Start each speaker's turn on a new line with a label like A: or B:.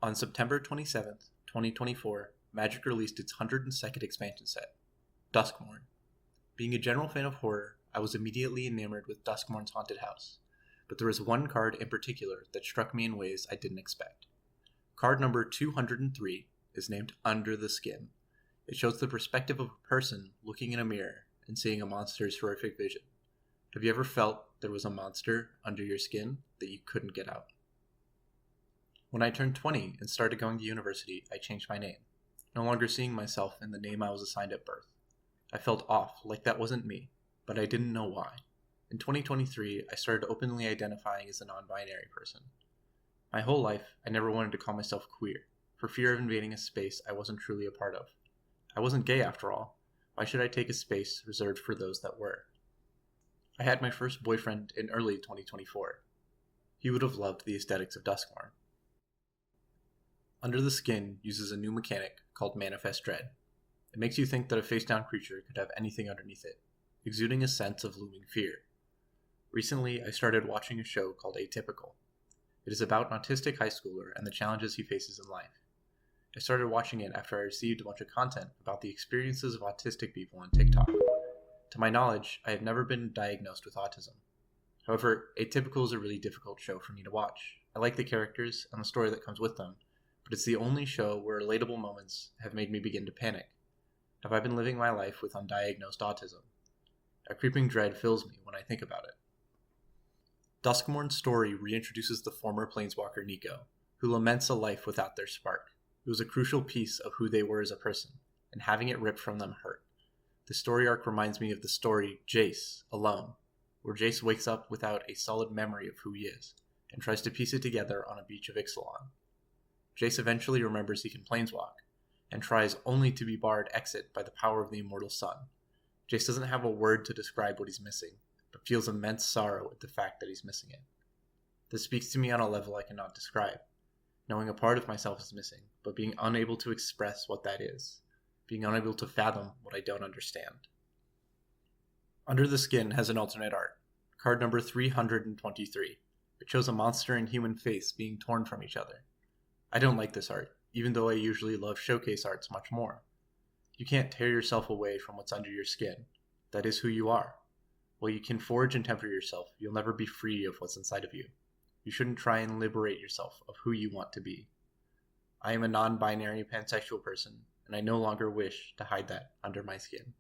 A: On September 27th, 2024, Magic released its 102nd expansion set, Duskmourn. Being a general fan of horror, I was immediately enamored with Duskmourn's haunted house, but there was one card in particular that struck me in ways I didn't expect. Card number 203 is named Under the Skin. It shows the perspective of a person looking in a mirror and seeing a monster's horrific vision. Have you ever felt there was a monster under your skin that you couldn't get out? When I turned 20 and started going to university, I changed my name, no longer seeing myself in the name I was assigned at birth. I felt off, like that wasn't me, but I didn't know why. In 2023, I started openly identifying as a non-binary person. My whole life, I never wanted to call myself queer, for fear of invading a space I wasn't truly a part of. I wasn't gay after all. Why should I take a space reserved for those that were? I had my first boyfriend in early 2024. He would have loved the aesthetics of Duskmourn. Under the Skin uses a new mechanic called Manifest Dread. It makes you think that a face-down creature could have anything underneath it, exuding a sense of looming fear. Recently, I started watching a show called Atypical. It is about an autistic high schooler and the challenges he faces in life. I started watching it after I received a bunch of content about the experiences of autistic people on TikTok. To my knowledge, I have never been diagnosed with autism. However, Atypical is a really difficult show for me to watch. I like the characters and the story that comes with them, but it's the only show where relatable moments have made me begin to panic. Have I been living my life with undiagnosed autism? A creeping dread fills me when I think about it. Duskmourn's story reintroduces the former Planeswalker Nico, who laments a life without their spark. It was a crucial piece of who they were as a person, and having it ripped from them hurt. The story arc reminds me of the story Jace, Alone, where Jace wakes up without a solid memory of who he is, and tries to piece it together on a beach of Ixalan. Jace eventually remembers he can planeswalk, and tries only to be barred exit by the power of the immortal sun. Jace doesn't have a word to describe what he's missing, but feels immense sorrow at the fact that he's missing it. This speaks to me on a level I cannot describe, knowing a part of myself is missing, but being unable to express what that is, being unable to fathom what I don't understand. Under the Skin has an alternate art, card number 323. It shows a monster and human face being torn from each other. I don't like this art, even though I usually love showcase arts much more. You can't tear yourself away from what's under your skin. That is who you are. While you can forge and temper yourself, you'll never be free of what's inside of you. You shouldn't try and liberate yourself of who you want to be. I am a non-binary pansexual person, and I no longer wish to hide that under my skin.